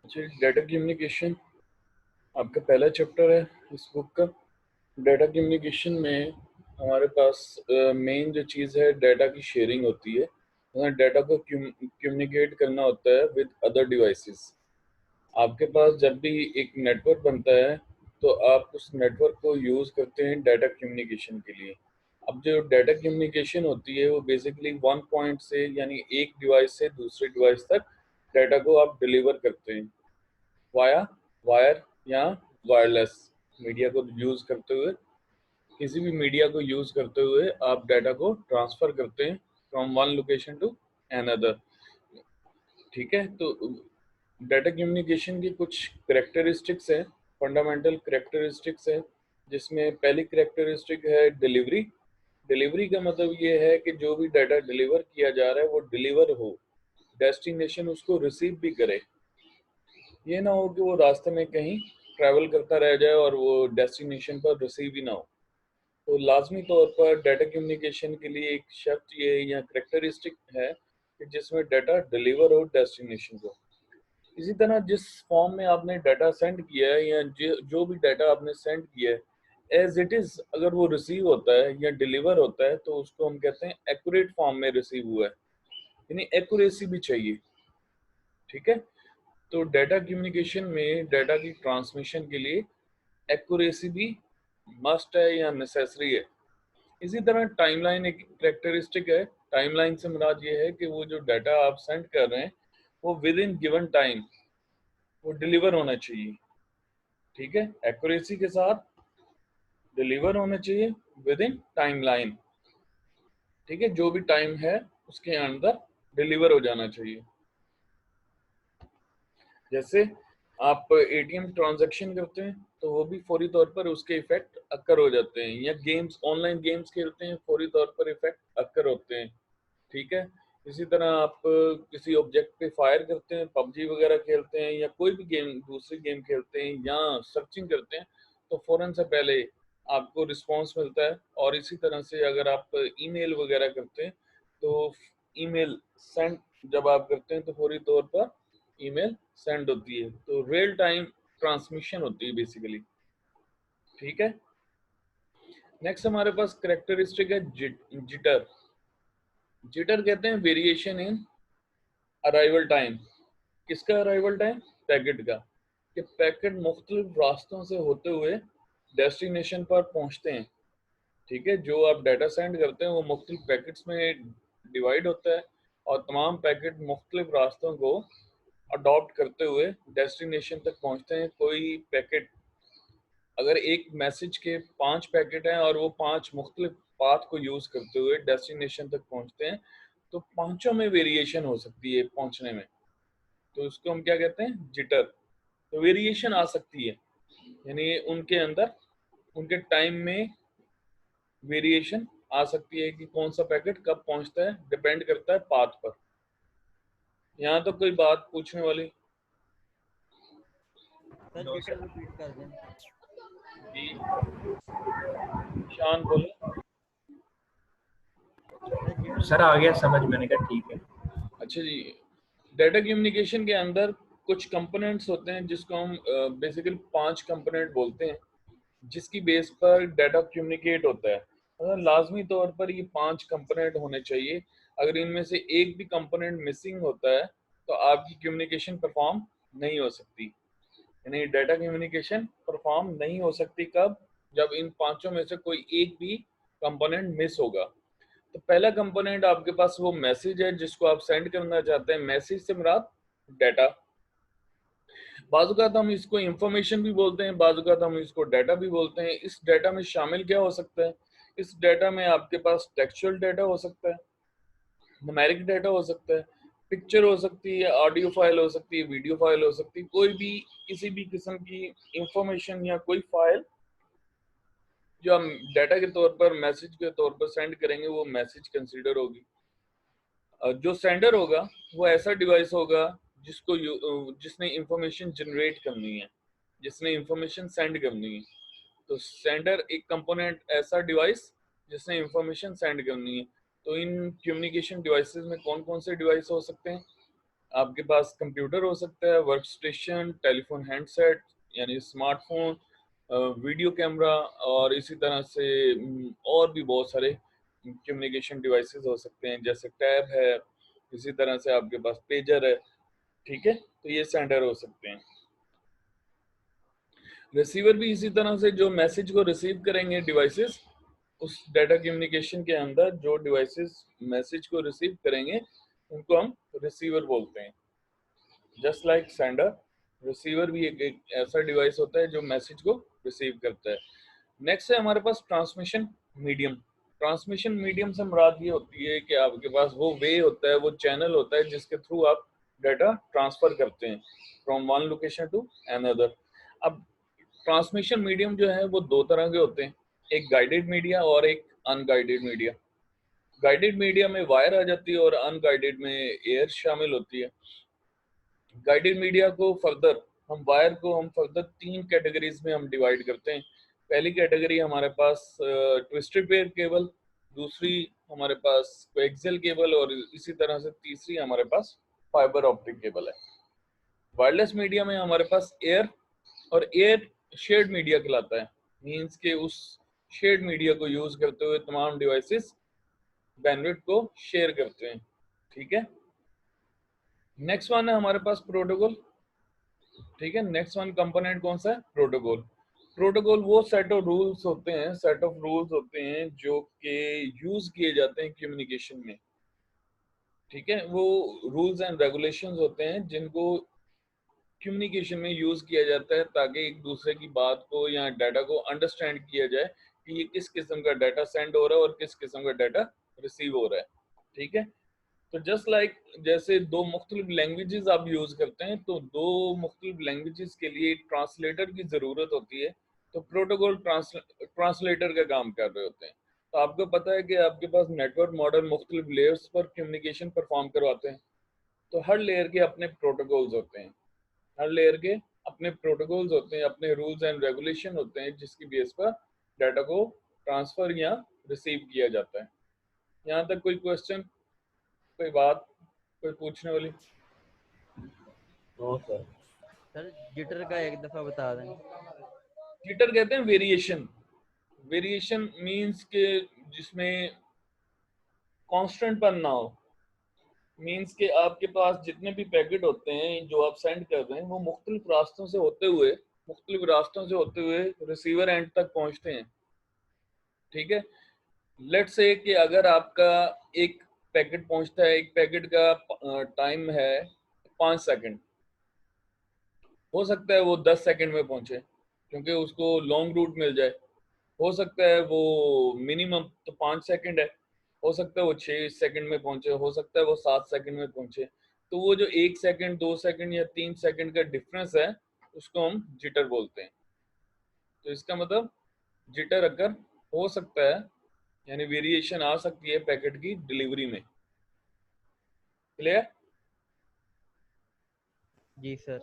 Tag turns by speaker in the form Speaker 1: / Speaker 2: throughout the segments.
Speaker 1: अच्छा, data communication आपका पहला चैप्टर है इस बुक का। डाटा कम्युनिकेशन में हमारे पास मेन जो चीज़ है डाटा की शेयरिंग होती है। डाटा को कम्युनिकेट करना होता है विद अदर डिवाइसेस। आपके पास जब भी एक नेटवर्क बनता है तो आप उस नेटवर्क को यूज़ करते हैं डाटा कम्युनिकेशन के लिए। अब जो डाटा कम्युनिकेशन होती है वो बेसिकली वन पॉइंट से यानी एक डिवाइस से दूसरे डिवाइस तक डाटा को आप डिलीवर करते हैं वाया वायर या वायरलेस मीडिया को यूज़ करते हुए। किसी भी मीडिया को यूज़ करते हुए आप डाटा को ट्रांसफ़र करते हैं from one location to another. ठीक है, तो डाटा कम्युनिकेशन की कुछ करेक्टरिस्टिक्स हैं, फंडामेंटल करेक्टरिस्टिक्स हैं, जिसमें पहली करेक्टरिस्टिक है डिलीवरी। डिलीवरी का मतलब ये है कि जो भी डाटा डिलीवर किया जा रहा है वो डिलीवर हो, डेस्टिनेशन उसको रिसीव भी करे। ये ना हो कि वो रास्ते में कहीं ट्रैवल करता रह जाए और वो डेस्टिनेशन पर रिसीव ही ना हो। तो लाजमी तौर पर डाटा कम्युनिकेशन के लिए एक शर्त ये या करेक्टरिस्टिक है कि जिसमें डाटा डिलीवर हो डेस्टिनेशन को। इसी तरह जिस फॉर्म में आपने डाटा सेंड किया है या जो भी डाटा आपने सेंड किया है एज इट इज़ अगर वो रिसीव होता है या डिलीवर होता है तो उसको हम कहते हैं एक्यूरेट फॉर्म में रिसीव हुआ है, यानी एक्यूरेसी भी चाहिए। ठीक है, तो डाटा कम्युनिकेशन में डाटा की ट्रांसमिशन के लिए एक्यूरेसी भी मस्ट है या नेसेसरी है। इसी तरह टाइमलाइन एक करेक्टरिस्टिक है। टाइमलाइन से मुराद ये है कि वो जो डाटा आप सेंड कर रहे हैं वो विद इन गिवन टाइम वो डिलीवर होना चाहिए। ठीक है, एक्यूरेसी के साथ डिलीवर होना चाहिए विद इन टाइमलाइन। ठीक है, जो भी टाइम है उसके अंदर डिलीवर हो जाना चाहिए। जैसे आप एटीएम ट्रांजैक्शन करते हैं तो वो भी फौरी तौर पर उसके इफेक्ट अक्कर हो जाते हैं, या गेम्स ऑनलाइन गेम्स खेलते हैं फौरी तौर पर इफेक्ट अक्कर होते हैं। ठीक है, इसी तरह आप किसी ऑब्जेक्ट पे फायर करते हैं, पबजी वगैरह खेलते हैं या कोई भी गेम दूसरी गेम खेलते हैं या सर्चिंग करते हैं तो फ़ौरन से पहले आपको रिस्पांस मिलता है। और इसी तरह से अगर आप ईमेल वगैरह करते हैं तो ईमेल सेंड जब आप करते हैं तो फौरी तौर पर ईमेल सेंड होती है, तो रियल टाइम ट्रांसमिशन होती है बेसिकली। ठीक है, नेक्स्ट हमारे पास करेक्टरिस्टिक है जिटर। जिटर कहते हैं वेरिएशन इन अराइवल टाइम। किसका अराइवल टाइम? पैकेट का। कि पैकेट मुख्तलिफ रास्तों से होते हुए डेस्टिनेशन पर पहुंचते हैं। ठीक है, जो आप डाटा सेंड करते हैं वो मुख्तलिफ पैकेट्स में डिवाइड होता है और तमाम पैकेट मुख्तलिफ रास्तों को अडॉप्ट करते हुए डेस्टिनेशन तक पहुंचते हैं। कोई पैकेट अगर एक मैसेज के 5 पैकेट हैं और वो 5 मुख्तलिफ पाथ को यूज़ करते हुए डेस्टिनेशन तक पहुंचते हैं तो पांचों में वेरिएशन हो सकती है पहुंचने में। तो उसको हम क्या कहते हैं? जिटर। तो वेरिएशन आ सकती है, यानी उनके अंदर उनके टाइम में वेरिएशन आ सकती है कि कौन सा पैकेट कब पहुंचता है, डिपेंड करता है पाथ पर। यहाँ तो कोई बात पूछने वाली?
Speaker 2: सर डिटेल रिपीट कर दें।
Speaker 1: जी, शान बोले।
Speaker 2: सर जिटर
Speaker 3: सर आ गया समझ, मैंने कहा ठीक है।
Speaker 1: अच्छा जी, डाटा कम्युनिकेशन के अंदर कुछ कंपोनेंट्स होते हैं जिसको हम बेसिकली 5 कंपोनेंट बोलते हैं जिसकी बेस पर डाटा कम्युनिकेट होता है। लाजमी तौर पर ये 5 कंपोनेंट होने चाहिए। अगर इनमें से एक भी कंपोनेंट मिसिंग होता है तो आपकी कम्युनिकेशन परफॉर्म नहीं हो सकती, यानी डाटा कम्युनिकेशन परफॉर्म नहीं हो सकती। कब? जब इन पांचों में से कोई एक भी कंपोनेंट मिस होगा। तो पहला कंपोनेंट आपके पास वो मैसेज है जिसको आप सेंड करना चाहते हैं। मैसेज से मुराद डाटा। बाज़-औक़ात हम इसको इंफॉर्मेशन भी बोलते हैं, बाज़-औक़ात हम इसको डाटा भी बोलते हैं। इस डाटा में शामिल क्या हो सकता है? इस डाटा में आपके पास टेक्सचुअल डाटा हो सकता है, न्यूमेरिक डाटा हो सकता है, पिक्चर हो सकती है, ऑडियो फाइल हो सकती है, वीडियो फाइल हो सकती है, कोई भी किसी भी किस्म की इंफॉर्मेशन या कोई फाइल जो हम डाटा के तौर पर मैसेज के तौर पर सेंड करेंगे वो मैसेज कंसीडर होगी। जो सेंडर होगा वो ऐसा डिवाइस होगा जिसने इंफॉर्मेशन जनरेट करनी है, जिसने इंफॉर्मेशन सेंड करनी है। तो सेंडर एक कंपोनेंट ऐसा डिवाइस जिसने इंफॉर्मेशन सेंड करनी है। तो इन कम्युनिकेशन डिवाइसेस में कौन कौन से डिवाइस हो सकते हैं? आपके पास कंप्यूटर हो सकता है, वर्क स्टेशन, टेलीफोन हैंडसेट यानी स्मार्टफोन, वीडियो कैमरा, और इसी तरह से और भी बहुत सारे कम्युनिकेशन डिवाइसेस हो सकते हैं, जैसे टैब है, इसी तरह से आपके पास पेजर है। ठीक है, तो ये सेंडर हो सकते हैं। रिसीवर भी इसी तरह से जो मैसेज को रिसीव करेंगे डिवाइसेस, उस डाटा कम्युनिकेशन के अंदर जो डिवाइसेस मैसेज को रिसीव करेंगे उनको हम रिसीवर बोलते हैं। जस्ट लाइक सेंडर, रिसीवर भी एक ऐसा डिवाइस होता है जो मैसेज को रिसीव करता है। नेक्स्ट है हमारे पास ट्रांसमिशन मीडियम। ट्रांसमिशन मीडियम से मुराद ये होती है कि आपके पास वो वे होता है, वो चैनल होता है जिसके थ्रू आप डाटा ट्रांसफर करते हैं from one location to another. अब ट्रांसमिशन मीडियम जो है वो दो तरह के होते हैं, एक गाइडेड मीडिया और एक अनगाइडेड मीडिया। गाइडेड मीडिया में वायर आ जाती है और अनगाइडेड में एयर शामिल होती है। गाइडेड मीडिया को फर्दर हम वायर को हम फर्दर तीन कैटेगरीज में हम डिवाइड करते हैं। पहली कैटेगरी हमारे पास ट्विस्टेड पेयर केबल, दूसरी हमारे पास कोएक्सियल केबल, और इसी तरह से तीसरी हमारे पास फाइबर ऑप्टिक केबल है। वायरलेस मीडिया में हमारे पास एयर और एयर शेयर्ड मीडिया कहलाता है। मींस के उस शेयर्ड मीडिया को यूज करते हुए तमाम डिवाइसेस बैंडविड्थ को शेयर करते हैं। ठीक है, नेक्स्ट वन है हमारे पास प्रोटोकॉल। ठीक है, नेक्स्ट वन कंपोनेंट कौन सा है? प्रोटोकॉल। प्रोटोकॉल वो सेट ऑफ रूल्स होते हैं, सेट ऑफ रूल्स होते हैं जो कि यूज किए जाते हैं कम्युनिकेशन में। ठीक है, वो रूल्स एंड रेगुलेशंस होते हैं जिनको कम्युनिकेशन में यूज किया जाता है ताकि एक दूसरे की बात को या डाटा को अंडरस्टैंड किया जाए कि ये किस किस्म का डाटा सेंड हो रहा है और किस किस्म का डाटा रिसीव हो रहा है। ठीक है, तो जस्ट लाइक जैसे दो मुख्तलिफ लैंग्वेजेस आप यूज करते हैं, तो दो मुख्तलिफ लैंग्वेजेस के लिए ट्रांसलेटर की ज़रूरत होती है। तो प्रोटोकॉल ट्रांसलेटर का काम कर रहे होते हैं। तो आपको पता है कि आपके पास नेटवर्क मॉडल मुख्तलिफ लेयर्स पर कम्युनिकेशन परफॉर्म करवाते हैं। तो हर लेयर के अपने प्रोटोकॉल्स होते हैं, हर लेयर के अपने प्रोटोकॉल्स होते हैं, अपने रूल्स एंड रेगुलेशन होते हैं जिसकी बेस पर डाटा को ट्रांसफर या रिसीव किया जाता है। यहाँ तक कोई क्वेश्चन, कोई बात, कोई पूछने वाली?
Speaker 3: No sir.
Speaker 2: सर जिटर का एक दफा बता दें।
Speaker 1: जिटर कहते हैं वेरिएशन। वेरिएशन मींस के जिसमें कांस्टेंट पर ना हो। मींस के आपके पास जितने भी पैकेट होते हैं जो आप सेंड कर रहे हैं वो मुख्तलिफ रास्तों से होते हुए रिसीवर एंड तक पहुंचते हैं। ठीक है, लेट्स से कि अगर आपका एक पैकेट पहुंचता है, एक पैकेट का टाइम है 5 सेकंड, हो सकता है वो 10 सेकंड में पहुंचे क्योंकि उसको लॉन्ग रूट मिल जाए। हो सकता है वो मिनिमम तो 5 सेकंड है, हो सकता है वो 6 सेकंड में पहुंचे, हो सकता है वो 7 सेकंड में पहुंचे। तो वो जो 1 सेकंड, 2 सेकंड या 3 सेकंड का डिफरेंस है उसको हम जिटर बोलते हैं। तो इसका मतलब जिटर अगर हो सकता है, यानी वेरिएशन आ सकती है पैकेट की डिलीवरी में। क्लियर?
Speaker 2: जी सर।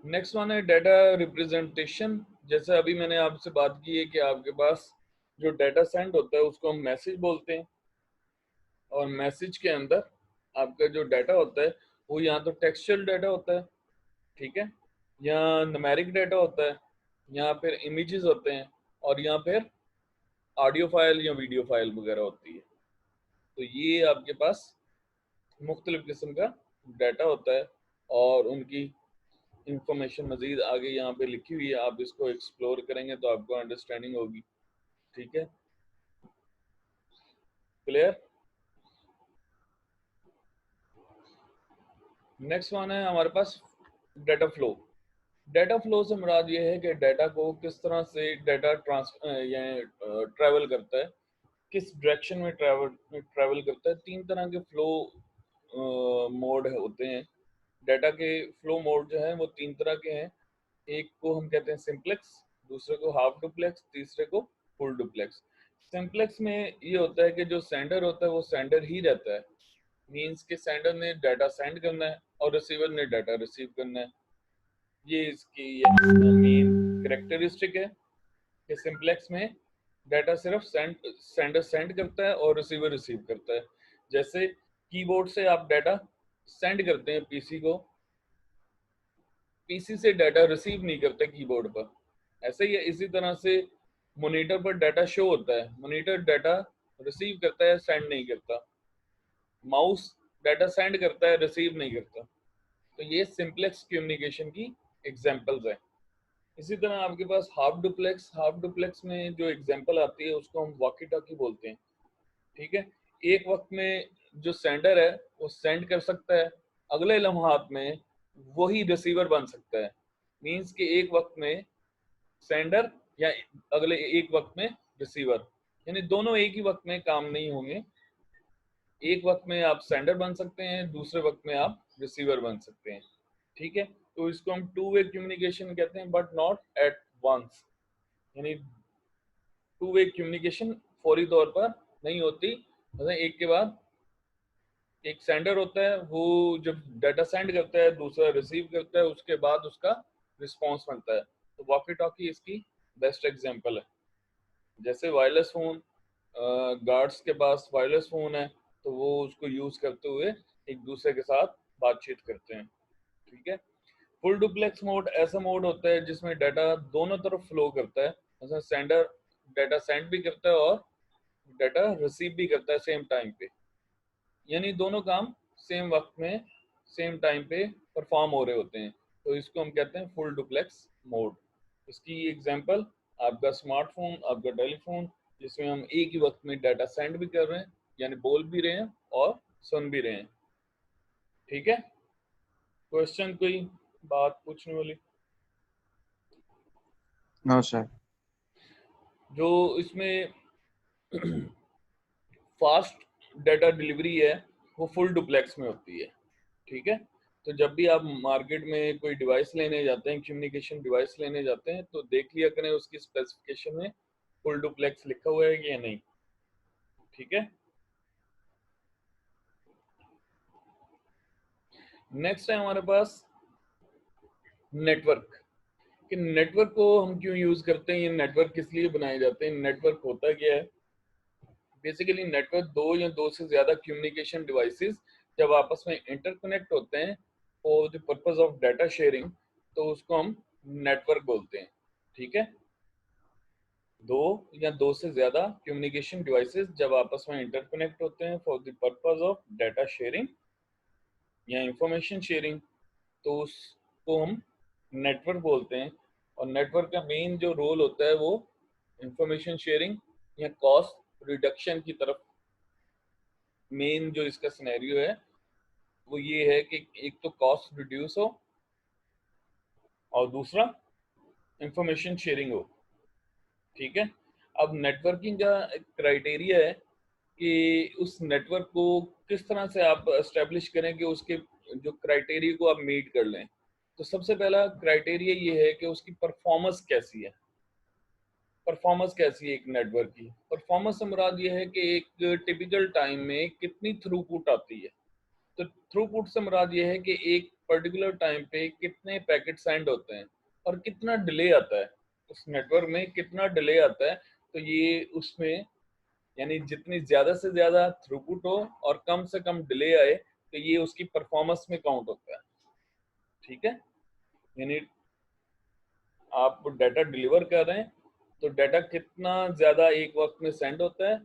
Speaker 1: नेक्स्ट वन है डाटा रिप्रेजेंटेशन। जैसे अभी मैंने आपसे बात की है कि आपके पास जो डाटा सेंड होता है उसको हम मैसेज बोलते हैं, और मैसेज के अंदर आपका जो डाटा होता है वो या तो टेक्सचुअल डाटा होता है, ठीक है, या न्यूमेरिक डाटा होता है, या फिर इमेजेस होते हैं, और या फिर ऑडियो फाइल या वीडियो फाइल वगैरह होती है। तो ये आपके पास मुख्तलिफ किस्म का डाटा होता है और उनकी इंफॉर्मेशन मजीद आगे यहाँ पे लिखी हुई है। आप इसको एक्सप्लोर करेंगे तो आपको अंडरस्टैंडिंग होगी। ठीक है, क्लियर? नेक्स्ट वन है हमारे पास डाटा फ्लो। डाटा फ्लो से मुराद ये है कि डाटा को किस तरह से डाटा ट्रैवल करता है, किस डायरेक्शन में ट्रैवल करता है। तीन तरह के फ्लो मोड होते हैं। डाटा के फ्लो मोड जो है वो तीन तरह के हैं। एक को हम कहते हैं सिंप्लेक्स, दूसरे को हाफ डुप्लेक्स, तीसरे को फुल डुप्लेक्स। सिंप्लेक्स में ये होता है कि जो सेंडर होता है वो सेंडर ही रहता है। मींस के सेंडर ने डाटा सेंड करना है और रिसीवर ने डाटा रिसीव करना है। ये इसकी मेन कैरेक्टरिस्टिक है कि सिंप्लेक्स में डाटा सिर्फ सेंडर सेंड करता है और रिसीवर रिसीव करता है। जैसे कीबोर्ड से आप डाटा सेंड करते हैं पीसी को, पीसी से डाटा रिसीव नहीं करते कीबोर्ड पर, ऐसे ही है। इसी तरह से मॉनिटर पर डाटा शो होता है, मॉनिटर डाटा रिसीव करता है, सेंड नहीं करता। माउस डाटा सेंड करता है, रिसीव नहीं करता। तो ये सिंपलेक्स कम्युनिकेशन की एग्जांपल्स हैं। इसी तरह आपके पास हाफ डुप्लेक्स, हाफ डुप्लेक्स में जो एग्जांपल आती है उसको हम वॉकी टॉकी बोलते हैं। ठीक है, एक वक्त में जो सेंडर है वो सेंड कर सकता है, अगले लम्हात में वही रिसीवर बन सकता है। मींस कि एक वक्त में सेंडर या अगले एक वक्त में रिसीवर, यानी दोनों एक ही वक्त में काम नहीं होंगे। एक वक्त में आप सेंडर बन सकते हैं, दूसरे वक्त में आप रिसीवर बन सकते हैं। ठीक है, तो इसको हम टू वे कम्युनिकेशन कहते हैं, बट नॉट एट वंस। यानी टू वे कम्युनिकेशन फौरी तौर पर नहीं होती, मतलब एक के बाद एक सेंडर होता है, वो जब डाटा सेंड करता है, दूसरा रिसीव करता है, उसके बाद उसका रिस्पॉन्स बनता है। तो वॉकी टॉकी इसकी बेस्ट एग्जांपल है। जैसे वायरलेस फोन, गार्ड्स के पास वायरलेस फोन है, तो वो उसको यूज करते हुए एक दूसरे के साथ बातचीत करते हैं। ठीक है, फुल डुप्लेक्स मोड ऐसा मोड होता है जिसमें डाटा दोनों तरफ फ्लो करता है, मतलब सेंडर डाटा सेंड भी करता है और डाटा रिसीव भी करता है सेम टाइम पे, यानी दोनों काम सेम वक्त में सेम टाइम पे परफॉर्म हो रहे होते हैं। तो इसको हम कहते हैं फुल डुप्लेक्स मोड। इसकी एग्जांपल आपका स्मार्टफोन, आपका टेलीफोन, जिसमें हम एक ही वक्त में डाटा सेंड भी कर रहे हैं, यानी बोल भी रहे हैं और सुन भी रहे हैं। ठीक है, क्वेश्चन कोई बात पूछने वाली?
Speaker 4: No sir.
Speaker 1: जो इसमें फास्ट डाटा डिलीवरी है वो फुल डुप्लेक्स में होती है। ठीक है, तो जब भी आप मार्केट में कोई डिवाइस लेने जाते हैं, कम्युनिकेशन डिवाइस लेने जाते हैं, तो देख लिया करें उसकी स्पेसिफिकेशन में फुल डुप्लेक्स लिखा हुआ है या नहीं। ठीक है, नेक्स्ट है हमारे पास नेटवर्क। कि नेटवर्क को हम क्यों यूज करते हैं, ये नेटवर्क किस लिए बनाए जाते हैं, नेटवर्क होता क्या है। बेसिकली नेटवर्क दो या दो से ज्यादा कम्युनिकेशन डिवाइसेस जब आपस में इंटरकनेक्ट होते हैं for the purpose of data sharing, तो उसको हम नेटवर्क बोलते हैं। ठीक है, दो या दो से ज्यादा कम्युनिकेशन डिवाइसेस जब आपस में इंटरकनेक्ट होते हैं for the purpose of data sharing या इंफॉर्मेशन शेयरिंग, तो उसको हम नेटवर्क बोलते हैं। और नेटवर्क का मेन जो रोल होता है वो इंफॉर्मेशन शेयरिंग या कॉस्ट रिडक्शन की तरफ। मेन जो इसका सिनेरियो है वो ये है कि एक तो कॉस्ट रिड्यूस हो और दूसरा इंफॉर्मेशन शेयरिंग हो। ठीक है, अब नेटवर्किंग का क्राइटेरिया है कि उस नेटवर्क को किस तरह से आप एस्टेब्लिश करें कि उसके जो क्राइटेरिया को आप मीट कर लें। तो सबसे पहला क्राइटेरिया ये है कि उसकी परफॉर्मेंस कैसी है। परफॉर्मेंस कैसी है एक नेटवर्क की? परफॉर्मेंस से मुराद ये है कि एक टिपिकल टाइम में कितनी थ्रूपुट आती है। तो थ्रूपुट से मुराद ये है कि एक पर्टिकुलर टाइम पे कितने पैकेट सेंड होते हैं और कितना डिले आता है, उस नेटवर्क में कितना डिले आता है। तो ये उसमें, यानी जितनी ज्यादा से ज्यादा थ्रूपुट हो और कम से कम डिले आए, तो ये उसकी परफॉर्मेंस में काउंट होता है। ठीक है, यानी आप डाटा डिलीवर कर रहे हैं तो डाटा कितना ज्यादा एक वक्त में सेंड होता है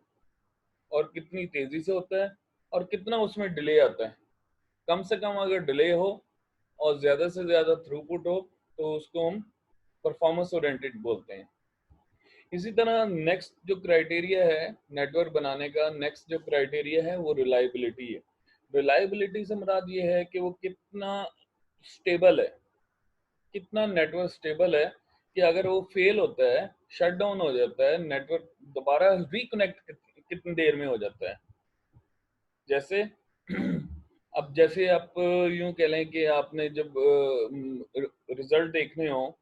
Speaker 1: और कितनी तेजी से होता है और कितना उसमें डिले आता है। कम से कम अगर डिले हो और ज्यादा से ज्यादा थ्रूपुट हो तो उसको हम परफॉर्मेंस ओरिएंटेड बोलते हैं। इसी तरह नेक्स्ट जो क्राइटेरिया है नेटवर्क बनाने का, नेक्स्ट जो क्राइटेरिया है वो रिलायबिलिटी है। रिलायबिलिटी से मुराद ये है कि वो कितना स्टेबल है, कितना नेटवर्क स्टेबल है कि अगर वो फेल होता है, शट डाउन हो जाता है, नेटवर्क दोबारा रिकनेक्ट कितनी देर में हो जाता है। जैसे अब जैसे आप यूं कह लें कि आपने जब रिजल्ट देखने हो,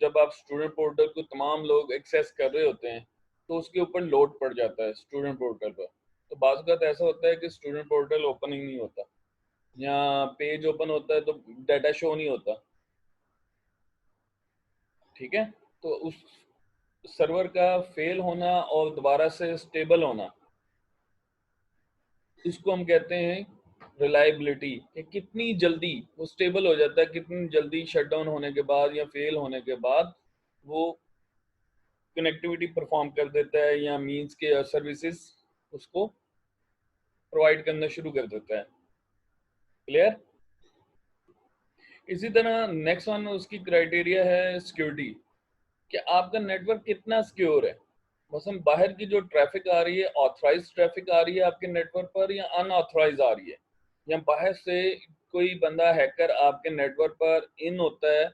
Speaker 1: जब आप स्टूडेंट पोर्टल को तमाम लोग एक्सेस कर रहे होते हैं तो उसके ऊपर लोड पड़ जाता है स्टूडेंट पोर्टल पर। तो बाज़ वक़्त ऐसा होता है कि स्टूडेंट पोर्टल ओपन ही नहीं होता, या पेज ओपन होता है तो डाटा शो नहीं होता। ठीक है, तो उस सर्वर का फेल होना और दोबारा से स्टेबल होना, इसको हम कहते हैं रिलायबिलिटी, कि कितनी जल्दी वो स्टेबल हो जाता है, कितनी जल्दी शटडाउन होने के बाद या फेल होने के बाद वो कनेक्टिविटी परफॉर्म कर देता है या मींस के सर्विसेज उसको प्रोवाइड करना शुरू कर देता है। क्लियर? इसी तरह नेक्स्ट वन उसकी क्राइटेरिया है सिक्योरिटी, कि आपका नेटवर्क कितना सिक्योर है। मसलन बाहर की जो ट्रैफिक आ रही है, ऑथराइज ट्रैफिक आ रही है आपके नेटवर्क पर या अनऑथराइज आ रही है, या बाहर से कोई बंदा हैकर आपके नेटवर्क पर इन होता है,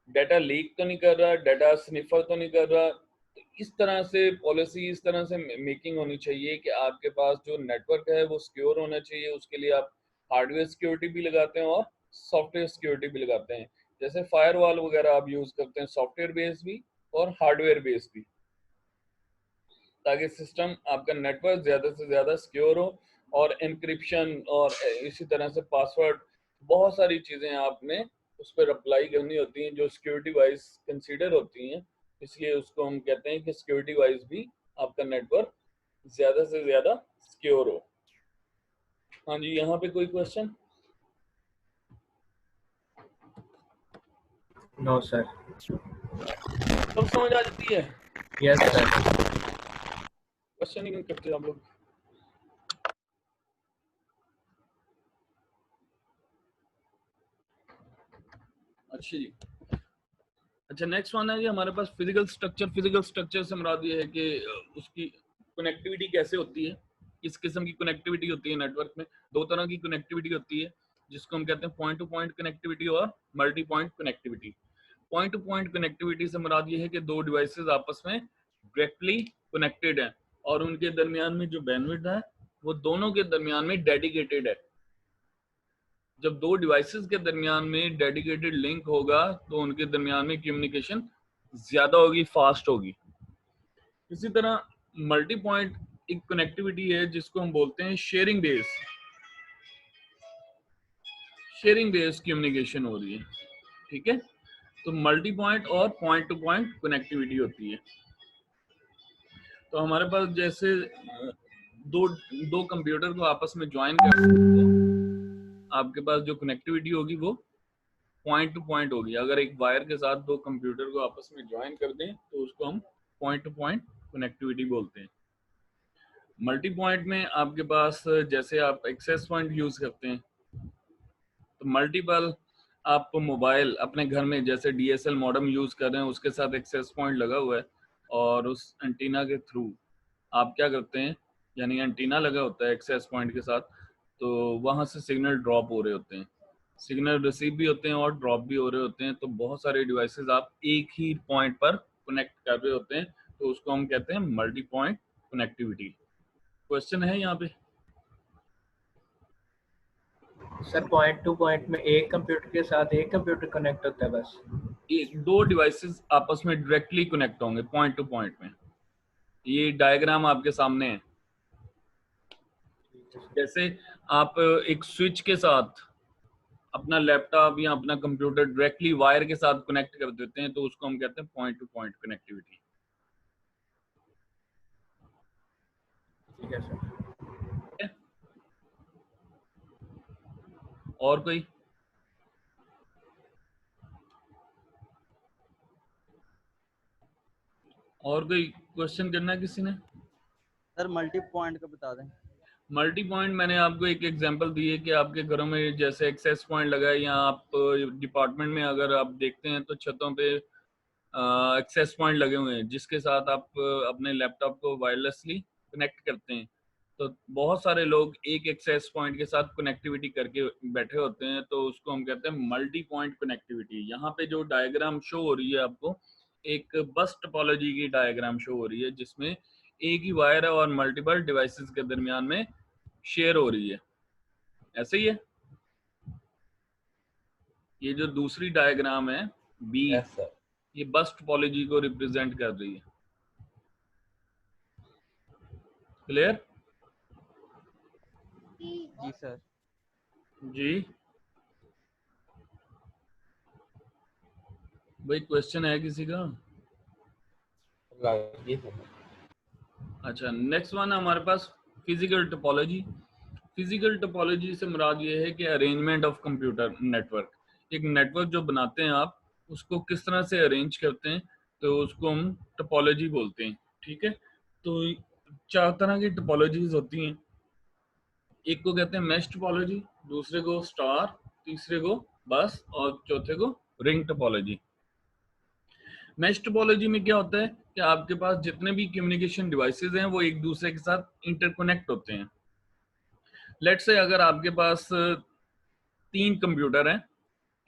Speaker 1: डाटा लीक तो नहीं कर रहा, डाटा स्निफर तो नहीं कर रहा। तो इस तरह से पॉलिसी, इस तरह से मेकिंग होनी चाहिए कि आपके पास जो नेटवर्क है वो सिक्योर होना चाहिए। उसके लिए आप हार्डवेयर सिक्योरिटी भी लगाते हैं और सॉफ्टवेयर सिक्योरिटी भी लगाते हैं। जैसे फायरवॉल वगैरह आप यूज करते हैं, सॉफ्टवेयर बेस्ड भी और हार्डवेयर बेस्ड भी, ताकि सिस्टम आपका नेटवर्क ज़्यादा से ज़्यादा सिक्योर हो। और एनक्रिप्शन और इसी तरह से पासवर्ड, बहुत सारी चीज़ें आपने उस पर अप्लाई करनी होती हैं जो सिक्योरिटी वाइज कंसीडर होती हैं। इसलिए उसको हम कहते हैं कि सिक्योरिटी वाइज भी आपका नेटवर्क ज़्यादा से ज़्यादा सिक्योर हो। हाँ जी, यहाँ पे कोई क्वेश्चन?
Speaker 3: No sir.
Speaker 1: सब समझ आ जाती है?
Speaker 3: Yes sir.
Speaker 1: क्वेश्चन ही नहीं करते आप लोग। अच्छा जी। अच्छा, नेक्स्ट वन है जी हमारे पास फिजिकल स्ट्रक्चर। फिजिकल स्ट्रक्चर से मुराद ये है कि उसकी कनेक्टिविटी कैसे होती है, किस किस्म की कनेक्टिविटी होती है नेटवर्क में। दो तरह की कनेक्टिविटी होती है, जिसको हम कहते हैं पॉइंट टू पॉइंट कनेक्टिविटी और multi point connectivity. Point two point connectivity से मुराद ये है कि दो डिवाइसेस आपस में डायरेक्टली कनेक्टेड हैं और उनके दरमियान में जो बैंडविड्थ है वो दोनों के दरमियान में डेडिकेटेड है। जब दो डिवाइसेस के दरमियान में डेडिकेटेड लिंक होगा तो उनके दरमियान में कम्युनिकेशन ज्यादा होगी, फास्ट होगी। इसी तरह मल्टी पॉइंट एक कनेक्टिविटी है जिसको हम बोलते हैं sharing base. Sharing base communication हो रही है, ठीक है। तो मल्टी पॉइंट और पॉइंट टू पॉइंट कनेक्टिविटी होती है। तो हमारे पास जैसे दो दो कंप्यूटर को आपस में ज्वाइन कर, तो आपके पास जो कनेक्टिविटी होगी वो पॉइंट टू पॉइंट होगी। अगर एक वायर के साथ दो कंप्यूटर को आपस में ज्वाइन कर दें तो उसको हम पॉइंट टू पॉइंट कनेक्टिविटी बोलते हैं। मल्टी पॉइंट में आपके पास जैसे आप एक्सेस पॉइंट यूज करते हैं, तो मल्टीपल आप मोबाइल अपने घर में जैसे DSL मॉडेम यूज कर रहे हैं, उसके साथ एक्सेस पॉइंट लगा हुआ है और उस एंटीना के थ्रू आप क्या करते हैं, यानी एंटीना लगा होता है एक्सेस पॉइंट के साथ, तो वहां से सिग्नल ड्रॉप हो रहे होते हैं, सिग्नल रिसीव भी होते हैं और ड्रॉप भी हो रहे होते हैं। तो बहुत सारे डिवाइसेस आप एक ही पॉइंट पर कनेक्ट कर रहे होते हैं, तो उसको हम कहते हैं मल्टी पॉइंट कनेक्टिविटी। क्वेश्चन है यहाँ पे?
Speaker 3: सर पॉइंट टू पॉइंट में एक कंप्यूटर के साथ एक कंप्यूटर कनेक्ट होता है बस?
Speaker 1: एक दो डिवाइसेस आपस में डायरेक्टली कनेक्ट होंगे पॉइंट टू पॉइंट में। ये डायग्राम आपके सामने है। जैसे आप एक स्विच के साथ अपना लैपटॉप या अपना कंप्यूटर डायरेक्टली वायर के साथ कनेक्ट कर देते हैं, तो उसको हम कहते हैं पॉइंट टू पॉइंट कनेक्टिविटी।
Speaker 3: ठीक है सर।
Speaker 1: और कोई? और कोई क्वेश्चन करना है किसी ने?
Speaker 2: सर मल्टी पॉइंट का बता दें।
Speaker 1: मल्टी पॉइंट मैंने आपको एक एग्जांपल दी है कि आपके घरों में जैसे एक्सेस पॉइंट लगा है, या आप डिपार्टमेंट में अगर आप देखते हैं तो छतों पे एक्सेस पॉइंट लगे हुए हैं जिसके साथ आप अपने लैपटॉप को वायरलेसली कनेक्ट करते हैं। तो बहुत सारे लोग एक एक्सेस पॉइंट के साथ कनेक्टिविटी करके बैठे होते हैं, तो उसको हम कहते हैं मल्टी पॉइंट कनेक्टिविटी। यहाँ पे जो डायग्राम शो हो रही है आपको, एक बस टोपोलॉजी की डायग्राम शो हो रही है जिसमें एक ही वायर है और मल्टीपल डिवाइसेस के दरमियान में शेयर हो रही है। ऐसे ही है। ये जो दूसरी डायग्राम है बी,
Speaker 3: यस सर।
Speaker 1: ये बस टोपोलॉजी को रिप्रेजेंट कर रही है। क्लियर?
Speaker 2: जी सर।
Speaker 1: जी भाई, क्वेश्चन है किसी का?
Speaker 3: जी सर।
Speaker 1: अच्छा, नेक्स्ट वन हमारे पास फिजिकल टोपोलॉजी, फिजिकल टोपोलॉजी से मुराद ये है कि अरेंजमेंट ऑफ कंप्यूटर नेटवर्क, एक नेटवर्क जो बनाते हैं आप उसको किस तरह से अरेंज करते हैं, तो उसको हम टोपोलॉजी बोलते हैं। ठीक है, तो 4 तरह की टोपोलॉजीज होती हैं। एक को कहते हैं मैश टोपोलॉजी, दूसरे को स्टार, तीसरे को बस और चौथे को रिंग टोपोलॉजी। मैश टोपोलॉजी में क्या होता है कि आपके पास जितने भी कम्युनिकेशन डिवाइसेस हैं वो एक दूसरे के साथ इंटरकनेक्ट होते हैं। लेट्स से अगर आपके पास 3 कंप्यूटर हैं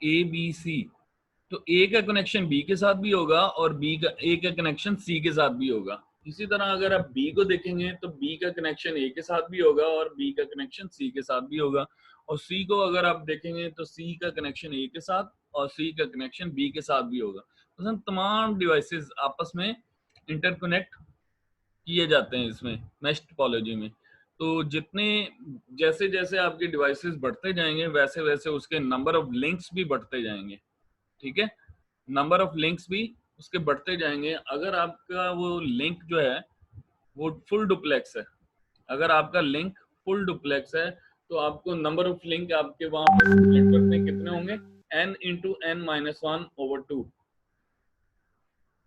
Speaker 1: ए बी सी, तो ए का कनेक्शन बी के साथ भी होगा और ए का कनेक्शन सी के साथ भी होगा। इसी तरह अगर आप बी को देखेंगे तो बी का कनेक्शन ए के साथ भी होगा और बी का कनेक्शन सी के साथ भी होगा, और सी को अगर आप देखेंगे तो सी का कनेक्शन ए के साथ और सी का कनेक्शन बी के साथ भी होगा। तो तमाम डिवाइसेस आपस में इंटरकनेक्ट किए जाते हैं इसमें मैश टोपोलॉजी में। तो जितने जैसे जैसे आपके डिवाइसेस बढ़ते जाएंगे वैसे वैसे उसके नंबर ऑफ लिंक्स भी बढ़ते जाएंगे। ठीक है, नंबर ऑफ लिंक्स भी उसके बढ़ते जाएंगे। अगर आपका वो लिंक जो है वो फुल डुप्लेक्स है, अगर आपका लिंक फुल डुप्लेक्स है तो आपको नंबर ऑफ लिंक आपके वहां पे नेटवर्क में कितने होंगे, n into n minus 1/2।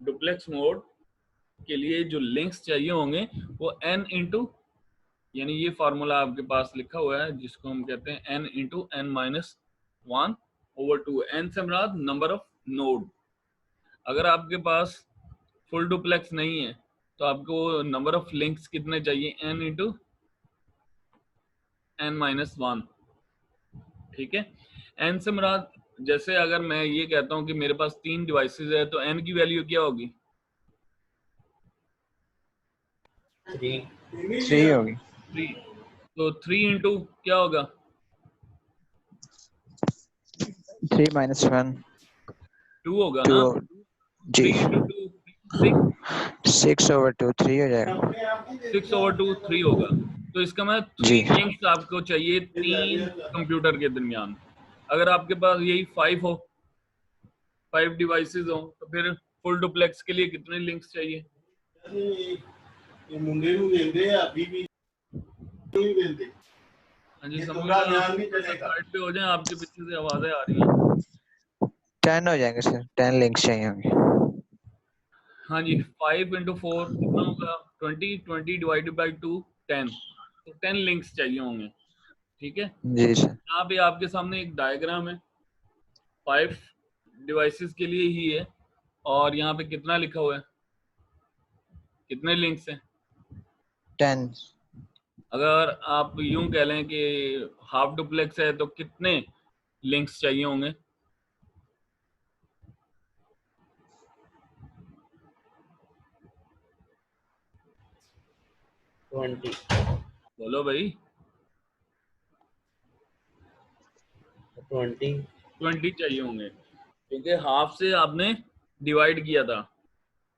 Speaker 1: Duplex mode के लिए जो लिंक्स चाहिए होंगे वो n इंटू, यानी ये फार्मूला आपके पास लिखा हुआ है जिसको हम कहते हैं n into n minus 1/2। n से मुराद नंबर ऑफ नोड। अगर आपके पास फुल डुप्लेक्स नहीं है तो आपको नंबर ऑफ लिंक्स कितने चाहिए, n इंटू n माइनस 1। ठीक है, n से मुराद, जैसे अगर मैं ये कहता हूं कि मेरे पास 3 डिवाइसेस है तो n की वैल्यू क्या होगी,
Speaker 3: 3
Speaker 2: होगी।
Speaker 1: 3। तो 3 इंटू क्या होगा,
Speaker 2: 3 माइनस 1
Speaker 1: 2 होगा ना। 3 इंटू 2 6,
Speaker 2: 6/2 3 हो जाएगा
Speaker 1: 6/2 3 होगा। तो इसका मतलब 3 लिंक्स आपको चाहिए 3 कंप्यूटर के दरमियान। अगर आपके पास यही 5 हो, 5 डिवाइसेस हो, तो फिर फुल डुप्लेक्स के लिए कितने लिंक्स चाहिए, हाँ जी समझ साइड पे हो जाए, आपके पीछे से आवाजें आ रही हैं।
Speaker 2: 10 हो जाएंगे सर, 10 लिंक्स चाहिए होंगे।
Speaker 1: हाँ जी, 5 इंटू 4 कितना होगा, 20, 20 डिवाइडेड बाई 2 10, तो 10 लिंक्स चाहिए होंगे। ठीक है,
Speaker 2: जी सर।
Speaker 1: यहाँ पे आपके सामने एक डायग्राम है, 5 डिवाइसेस के लिए ही है, और यहाँ पे कितना लिखा हुआ है, कितने लिंक्स हैं,
Speaker 2: 10।
Speaker 1: अगर आप यूं कह लें कि हाफ डुप्लेक्स है तो कितने लिंक्स चाहिए होंगे,
Speaker 3: 20
Speaker 1: बोलो भाई, 20 चाहिए होंगे, क्योंकि हाफ से आपने डिवाइड किया था,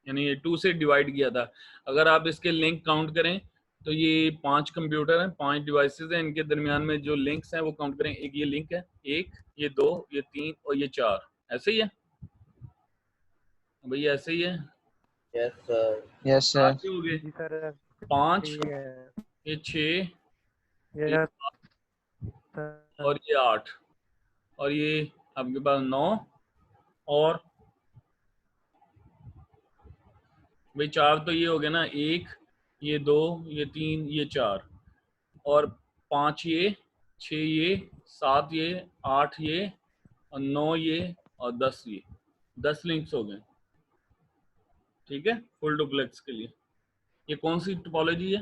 Speaker 1: यानी 2 से डिवाइड किया था। अगर आप इसके लिंक काउंट करें तो ये 5 कंप्यूटर हैं, 5 डिवाइसेस हैं, इनके दरमियान में जो लिंक्स हैं वो काउंट करें। एक ये लिंक है, एक ये 2, ये 3 और ये 4, ऐसे ही है भैया, ऐसे ही है।
Speaker 2: Yes sir.
Speaker 1: हो गए 5, ये 6, ये 7 और ये 8, और ये आपके पास 9, और भाई 4 तो ये हो गया ना, 1, ये 2, ये 3, ये 4, और 5 ये, 6 ये, 7 ये, 8 ये, और 9 ये, और 10 ये, 10 लिंक्स हो गए। ठीक है, फुल डुप्लेक्स के लिए ये कौन सी टोपोलॉजी है,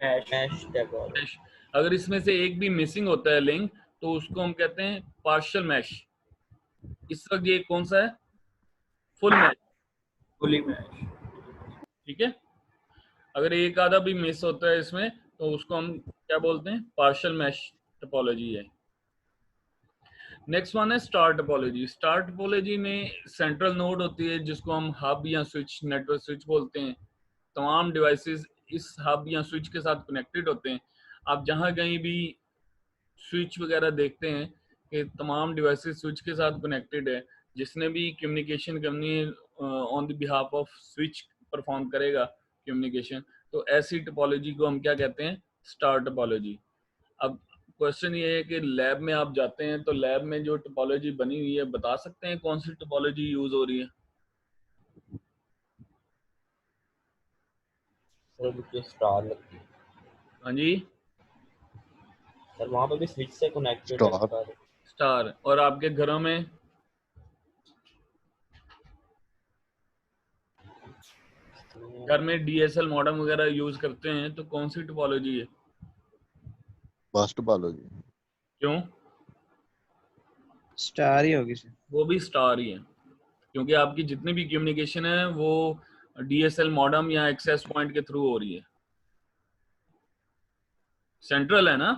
Speaker 3: मैश टोपोलॉजी।
Speaker 1: मैश। अगर इसमें से एक भी मिसिंग होता है लिंक तो उसको हम कहते हैं पार्शियल मैश। इस वक्त ये कौन सा है, फुल मैश,
Speaker 3: फुली मैश।
Speaker 1: ठीक है, अगर एक आधा भी मिस होता है इसमें तो उसको हम क्या बोलते हैं, पार्शियल मैश टोपोलॉजी है। नेक्स्ट वन है स्टार टोपोलॉजी। स्टार टोपोलॉजी में सेंट्रल नोड होती है जिसको हम हब या स्विच, नेटवर्क स्विच बोलते हैं। तमाम डिवाइसेस इस हब या स्विच के साथ कनेक्टेड होते हैं। आप जहां कहीं भी स्विच वगैरह देखते हैं कि तमाम डिवाइसेस स्विच के साथ कनेक्टेड है, जिसने भी कम्युनिकेशन करनी है on the behalf off switch perform करेगा कम्युनिकेशन, तो ऐसी टोपोलॉजी को हम क्या कहते हैं, स्टार टोपोलॉजी। अब क्वेश्चन ये है कि लैब में आप जाते हैं तो लैब में जो टोपोलॉजी बनी हुई है, बता सकते हैं कौन सी टोपोलॉजी यूज हो रही है?
Speaker 4: सर मुझे स्टार लगती है।
Speaker 1: हाँ जी,
Speaker 4: सर वहाँ पे भी स्विच से कनेक्टेड है स्टार।
Speaker 1: स्टार। और आपके घरों में घर में डीएसएल मॉडेम वगैरह यूज करते हैं तो कौन सी टोपोलॉजी है?
Speaker 5: बस टोपोलॉजी।
Speaker 1: क्यों?
Speaker 2: स्टार ही होगी सर।
Speaker 1: वो भी स्टार ही है, क्योंकि आपकी जितनी भी कम्युनिकेशन है वो डीएसएल मॉडेम या एक्सेस पॉइंट के थ्रू हो रही है। सेंट्रल है ना,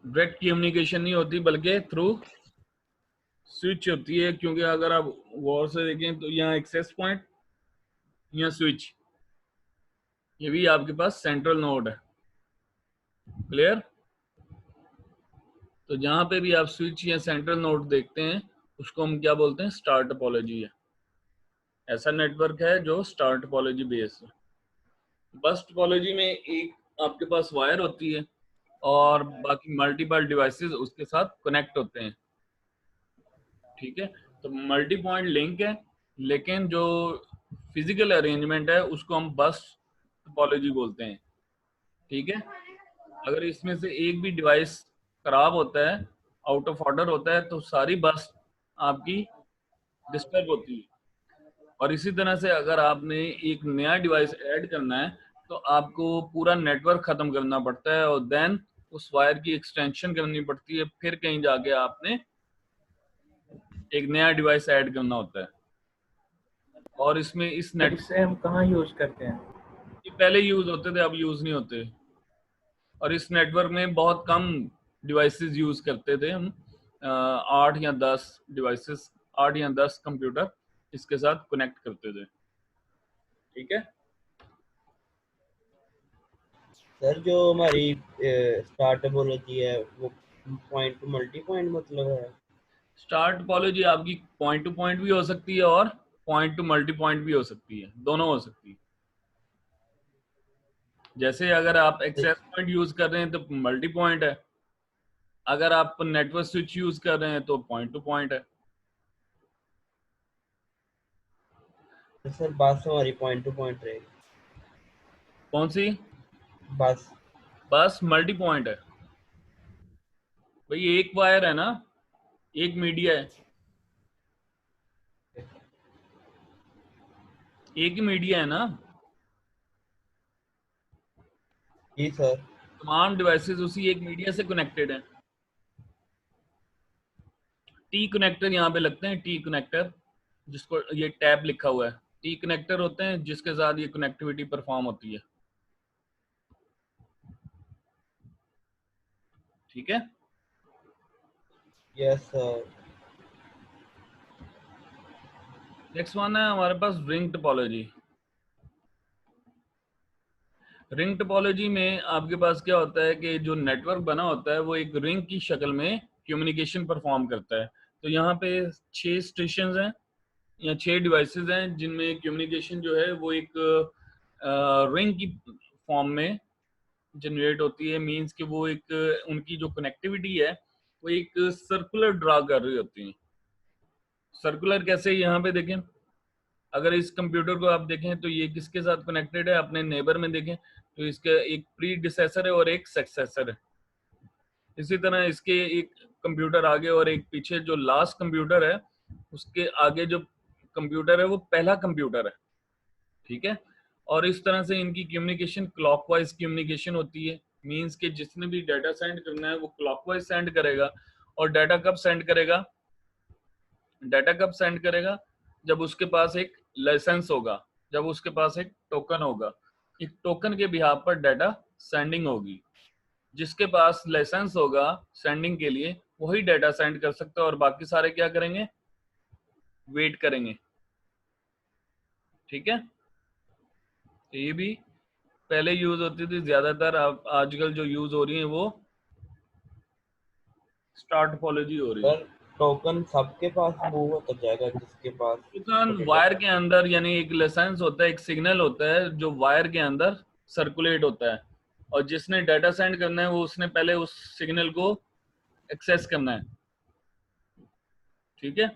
Speaker 1: डायरेक्ट कम्युनिकेशन नहीं होती बल्कि थ्रू स्विच होती है। क्योंकि अगर आप गौर से देखें तो यहाँ एक्सेस पॉइंट या स्विच, ये भी आपके पास सेंट्रल नोड है। क्लियर? तो जहां पे भी आप स्विच या सेंट्रल नोड देखते हैं उसको हम क्या बोलते हैं, स्टार टोपोलॉजी है। ऐसा नेटवर्क है जो स्टार टोपोलॉजी बेस्ड है। बस टोपोलॉजी में एक आपके पास वायर होती है और बाकी मल्टीपल डिवाइसेस उसके साथ कनेक्ट होते हैं। ठीक है, तो मल्टी पॉइंट लिंक है, लेकिन जो फिजिकल अरेंजमेंट है उसको हम बस टोपोलॉजी बोलते हैं। ठीक है, अगर इसमें से एक भी डिवाइस खराब होता है, आउट ऑफ ऑर्डर होता है, तो सारी बस आपकी डिस्टर्ब होती है। और इसी तरह से अगर आपने एक नया डिवाइस ऐड करना है तो आपको पूरा नेटवर्क खत्म करना पड़ता है और देन उस वायर की एक्सटेंशन करनी पड़ती है, फिर कहीं जाके आपने एक नया डिवाइस ऐड करना होता है। और इसमें इस
Speaker 3: सर
Speaker 1: नेट
Speaker 3: इसे हम कहाँ यूज करते हैं?
Speaker 1: ये पहले यूज होते थे, अब यूज नहीं होते। और इस नेटवर्क में बहुत कम डिवाइसेस यूज करते थे हम, 8 या 10 डिवाइसेस, 8 या 10 कंप्यूटर इसके साथ कनेक्ट करते थे। ठीक है,
Speaker 4: सर जो हमारी स्टार टोपोलॉजी है वो पॉइंट टू मल्टी पॉइंट मतलब है?
Speaker 1: स्टार टोपोलॉजी आपकी पॉइंट टू पॉइंट भी हो सकती है और पॉइंट टू मल्टी पॉइंट भी हो सकती है, दोनों हो सकती है। जैसे अगर आप एक्सेस पॉइंट यूज कर रहे हैं तो मल्टी पॉइंट है, अगर आप नेटवर्क स्विच यूज कर रहे हैं तो पॉइंट टू पॉइंट है।
Speaker 4: तो सर बस हमारी पॉइंट टू पॉइंट रहेगी?
Speaker 1: कौन सी
Speaker 4: बस
Speaker 1: बस? मल्टी पॉइंट है भाई, एक वायर है ना, एक मीडिया है, एक ही मीडिया है ना।
Speaker 4: जी सर।
Speaker 1: तमाम डिवाइसेस उसी एक मीडिया से कनेक्टेड हैं। टी कनेक्टर यहाँ पे लगते हैं, टी कनेक्टर, जिसको ये टैब लिखा हुआ है, टी कनेक्टर होते हैं जिसके साथ ये कनेक्टिविटी परफॉर्म होती है। ठीक है,
Speaker 4: यस सर।
Speaker 1: नेक्स्ट वन है हमारे पास रिंग टोपोलॉजी। रिंग टोपोलॉजी में आपके पास क्या होता है कि जो नेटवर्क बना होता है वो एक रिंग की शक्ल में कम्युनिकेशन परफॉर्म करता है। तो यहाँ पे 6 स्टेशंस हैं या 6 डिवाइसेस हैं जिनमें कम्युनिकेशन जो है वो एक रिंग की फॉर्म में जनरेट होती है। मींस कि वो एक उनकी जो कनेक्टिविटी है वो एक सर्कुलर ड्रा कर रही होती है। सर्कुलर कैसे, यहाँ पे देखें, अगर इस कंप्यूटर को आप देखें तो ये किसके साथ कनेक्टेड है, अपने नेबर में देखें तो इसका एक प्रीडिसेसर है और एक सक्सेसर है। इसी तरह इसके एक कंप्यूटर आगे और एक पीछे, जो लास्ट कंप्यूटर है उसके आगे जो कंप्यूटर है वो पहला कंप्यूटर है। ठीक है, और इस तरह से इनकी कम्युनिकेशन क्लॉकवाइज कम्युनिकेशन होती है। मींस कि जिसने भी डाटा सेंड करना है वो क्लॉकवाइज सेंड करेगा। और डाटा कब सेंड करेगा, डाटा कब सेंड करेगा, जब उसके पास एक लाइसेंस होगा, जब उसके पास एक टोकन होगा। एक टोकन के बिहाफ पर डाटा सेंडिंग होगी। जिसके पास लाइसेंस होगा सेंडिंग के लिए वही डाटा सेंड कर सकता है और बाकी सारे क्या करेंगे, वेट करेंगे। ठीक है, तो ये भी पहले यूज होती थी ज्यादातर, अब आजकल जो यूज हो रही है वो स्टार टोपोलॉजी हो रही है।
Speaker 4: सर टोकन सबके पास मूव होता जाएगा जिसके पास
Speaker 1: टोकन वायर के अंदर, यानी एक लाइसेंस होता है, एक सिग्नल होता है जो वायर के अंदर सर्कुलेट होता है, और जिसने डाटा सेंड करना है वो उसने पहले उस सिग्नल को एक्सेस करना है। ठीक है,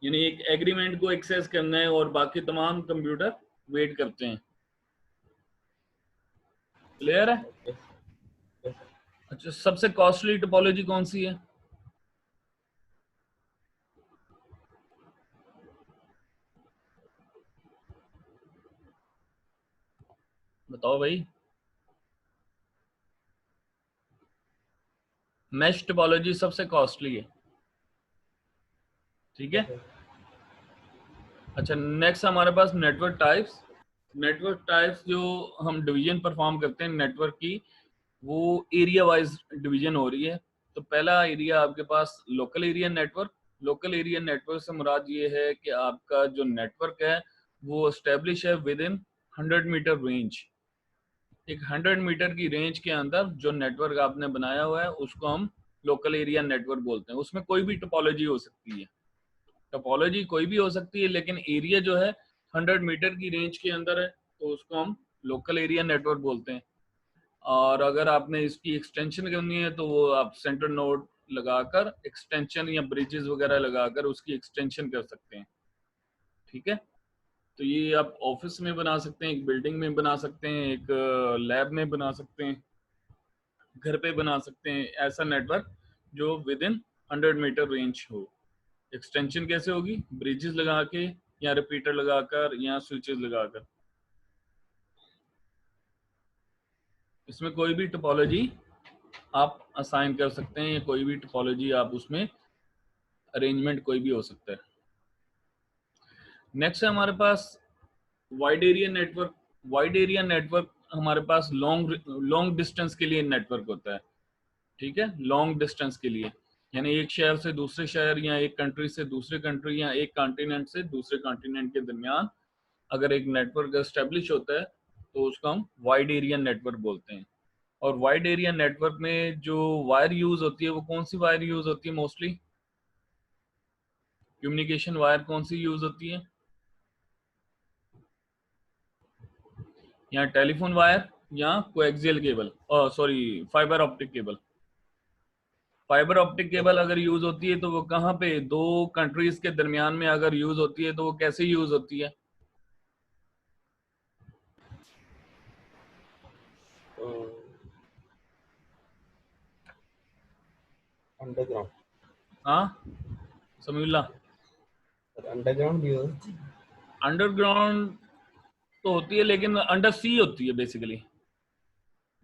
Speaker 1: यानी एक एग्रीमेंट को एक्सेस करना है और बाकी तमाम कंप्यूटर वेट करते हैं। क्लियर है? अच्छा, सबसे कॉस्टली टोपोलॉजी कौन सी है? बताओ भाई। मैश टोपोलॉजी सबसे कॉस्टली है। ठीक है। अच्छा, नेक्स्ट हमारे पास नेटवर्क टाइप्स। नेटवर्क टाइप्स जो हम डिवीजन परफॉर्म करते हैं नेटवर्क की, वो एरिया वाइज डिवीजन हो रही है। तो पहला एरिया आपके पास local area network. Local area network से मुराद ये है कि आपका जो नेटवर्क है वो एस्टेब्लिश है विद इन 100 मीटर रेंज। एक 100 मीटर की रेंज के अंदर जो नेटवर्क आपने बनाया हुआ है उसको हम लोकल एरिया नेटवर्क बोलते हैं। उसमें कोई भी टोपोलॉजी हो सकती है, टोपोलॉजी कोई भी हो सकती है, लेकिन एरिया जो है 100 मीटर की रेंज के अंदर है तो उसको हम लोकल एरिया नेटवर्क बोलते हैं। और अगर आपने इसकी एक्सटेंशन करनी है तो वो आप सेंटर नोड लगाकर एक्सटेंशन या ब्रिजेस वगैरह लगाकर उसकी एक्सटेंशन कर सकते हैं। ठीक है, तो ये आप ऑफिस में बना सकते हैं, एक बिल्डिंग में बना सकते हैं, एक लैब में बना सकते हैं, घर पे बना सकते हैं, ऐसा नेटवर्क जो विद इन 100 मीटर रेंज हो। एक्सटेंशन कैसे होगी? ब्रिजेस लगा के या रिपीटर लगाकर या स्विचेस लगाकर। इसमें कोई भी टोपोलॉजी आप असाइन कर सकते हैं, या कोई भी टोपोलॉजी आप उसमें अरेंजमेंट कोई भी हो सकता है। नेक्स्ट है हमारे पास wide area network. Wide area network हमारे पास लॉन्ग डिस्टेंस के लिए नेटवर्क होता है। ठीक है, लॉन्ग डिस्टेंस के लिए, यानी एक शहर से दूसरे शहर या एक कंट्री से दूसरे कंट्री या एक कॉन्टिनेंट से दूसरे कॉन्टिनेंट के दरमियान अगर एक नेटवर्क एस्टेब्लिश होता है तो उसको हम वाइड एरिया नेटवर्क बोलते हैं। और वाइड एरिया नेटवर्क में जो वायर यूज होती है वो कौन सी वायर यूज होती है? मोस्टली कम्युनिकेशन वायर कौन सी यूज होती है? या टेलीफोन वायर या coaxial cable, sorry fibre optic cable. Fibre optic cable अगर यूज होती है तो वो कहाँ पे? दो कंट्रीज के दरमियान में अगर यूज होती है तो वो कैसे यूज होती है?
Speaker 4: अंडरग्राउंड।
Speaker 1: हाँ समीउल्ला,
Speaker 4: अंडरग्राउंड यूज।
Speaker 1: अंडरग्राउंड तो होती है लेकिन अंडर सी होती है बेसिकली।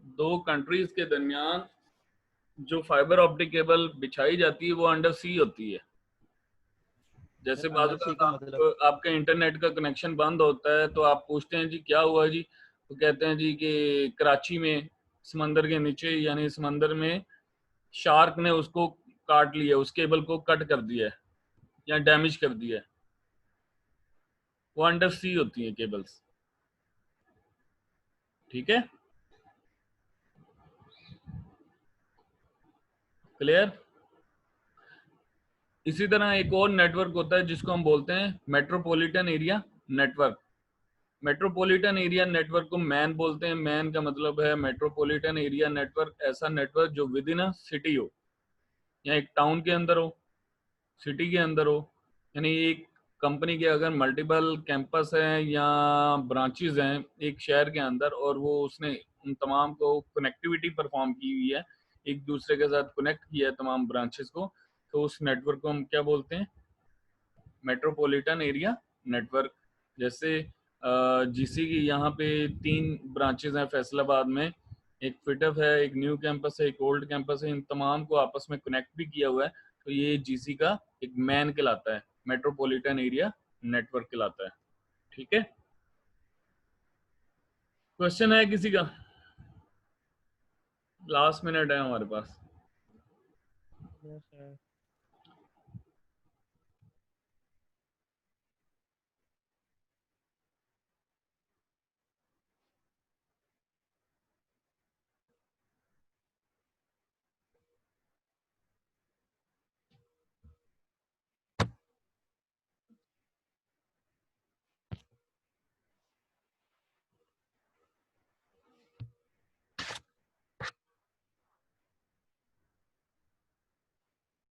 Speaker 1: दो कंट्रीज के दरमियान जो फाइबर ऑप्टिक केबल बिछाई जाती है वो अंडर सी होती है। जैसे बाजू का आपका इंटरनेट का कनेक्शन बंद होता है तो आप पूछते हैं जी क्या हुआ जी, तो कहते हैं जी कि कराची में समंदर के नीचे यानी समंदर में शार्क ने उसको काट लिया, उस केबल को कट कर दिया है या डैमेज कर दिया है। वो अंडर सी होती है केबल्स। ठीक है, क्लियर? इसी तरह एक और नेटवर्क होता है जिसको हम बोलते हैं metropolitan area network. Metropolitan area network को मैन बोलते हैं। मैन का मतलब है मेट्रोपॉलिटन एरिया नेटवर्क, ऐसा नेटवर्क जो विद इन अ सिटी हो, या एक टाउन के अंदर हो, सिटी के अंदर हो। यानी एक कंपनी के अगर मल्टीपल कैंपस हैं या ब्रांचेस हैं एक शहर के अंदर और वो उसने उन तमाम को कनेक्टिविटी परफॉर्म की हुई है, एक दूसरे के साथ कनेक्ट किया है तमाम ब्रांचेस को, तो उस नेटवर्क को हम क्या बोलते हैं? Metropolitan area network. जैसे जीसी की यहाँ पे 3 ब्रांचेस हैं फैसलाबाद में, एक फिटअप है, एक न्यू कैंपस है, एक ओल्ड कैंपस है। इन तमाम को आपस में कनेक्ट भी किया हुआ है, तो ये जीसी का एक मैन कहलाता है, मेट्रोपॉलिटन एरिया नेटवर्क कहलाता है। ठीक है, क्वेश्चन है किसी का? लास्ट मिनट है हमारे पास।